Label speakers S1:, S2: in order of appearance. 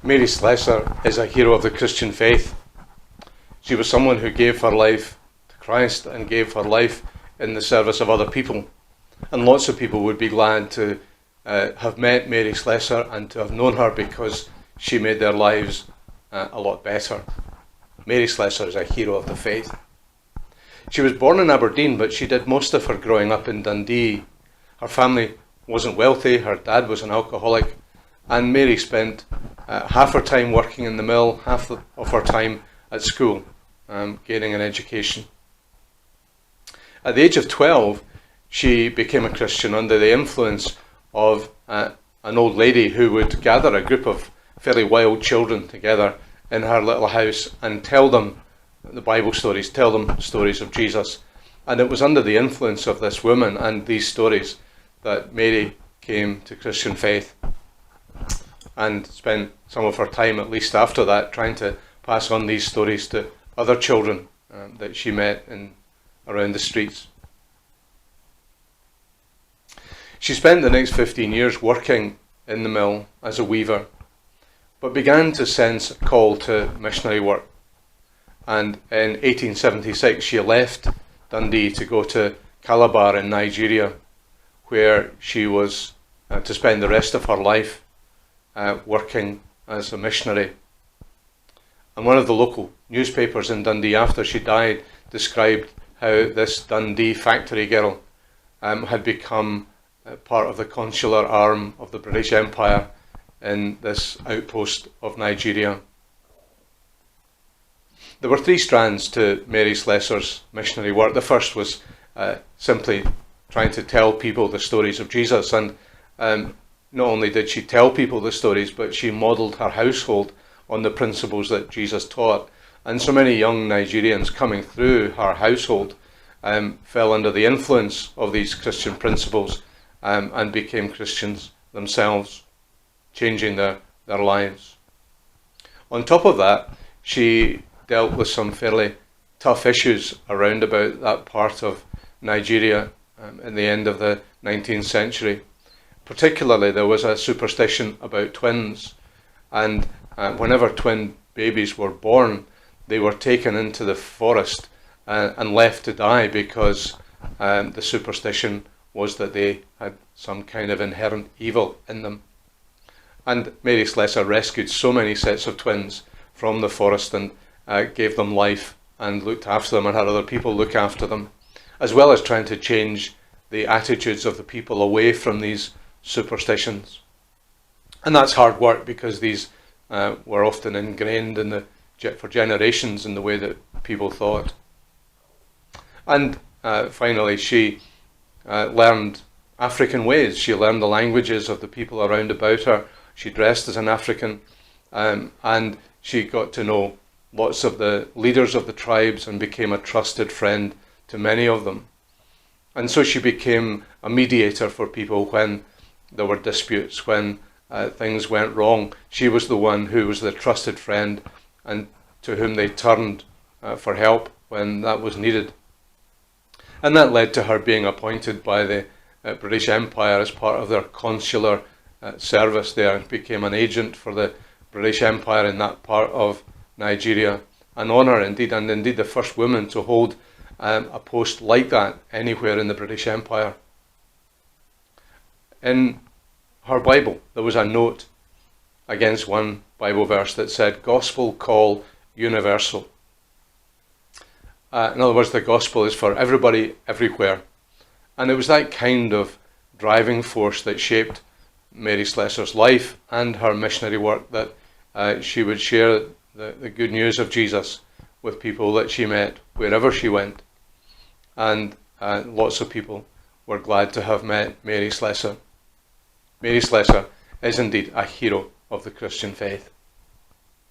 S1: Mary Slessor is a hero of the Christian faith. She was someone who gave her life to Christ and gave her life in the service of other people. And lots of people would be glad to have met Mary Slessor and to have known her because she made their lives a lot better. Mary Slessor is a hero of the faith. She was born in Aberdeen, but she did most of her growing up in Dundee. Her family wasn't wealthy, her dad was an alcoholic, and Mary spent half her time working in the mill, half of her time at school, gaining an education. At the age of 12, she became a Christian under the influence of an old lady who would gather a group of fairly wild children together in her little house and tell them the Bible stories, tell them stories of Jesus. And it was under the influence of this woman and these stories that Mary came to Christian faith and spent some of her time, at least after that, trying to pass on these stories to other children that she met around the streets. She spent the next 15 years working in the mill as a weaver, but began to sense a call to missionary work. And in 1876 she left Dundee to go to Calabar in Nigeria, where she was to spend the rest of her life working as a missionary. And one of the local newspapers in Dundee, after she died, described how this Dundee factory girl had become part of the consular arm of the British Empire in this outpost of Nigeria. There were three strands to Mary Slessor's missionary work. The first was simply trying to tell people the stories of Jesus, and not only did she tell people the stories, but she modelled her household on the principles that Jesus taught. And so many young Nigerians coming through her household fell under the influence of these Christian principles and became Christians themselves, changing their lives. On top of that, she dealt with some fairly tough issues around about that part of Nigeria in the end of the 19th century. Particularly, there was a superstition about twins, and whenever twin babies were born, they were taken into the forest and left to die because the superstition was that they had some kind of inherent evil in them. And Mary Slessor rescued so many sets of twins from the forest and gave them life and looked after them and had other people look after them, as well as trying to change the attitudes of the people away from these superstitions. And that's hard work because these were often ingrained for generations in the way that people thought. And finally, she learned African ways. She learned the languages of the people around about her. She dressed as an African, and she got to know lots of the leaders of the tribes and became a trusted friend to many of them. And so she became a mediator for people when there were disputes, when things went wrong. She was the one who was the trusted friend and to whom they turned for help when that was needed. And that led to her being appointed by the British Empire as part of their consular service there, and became an agent for the British Empire in that part of Nigeria. An honour indeed, and indeed the first woman to hold a post like that anywhere in the British Empire. In her Bible, there was a note against one Bible verse that said, "Gospel call universal." In other words, the gospel is for everybody, everywhere. And it was that kind of driving force that shaped Mary Slessor's life and her missionary work, that she would share the good news of Jesus with people that she met wherever she went. And lots of people were glad to have met Mary Slessor. Mary Slessor is indeed a hero of the Christian faith.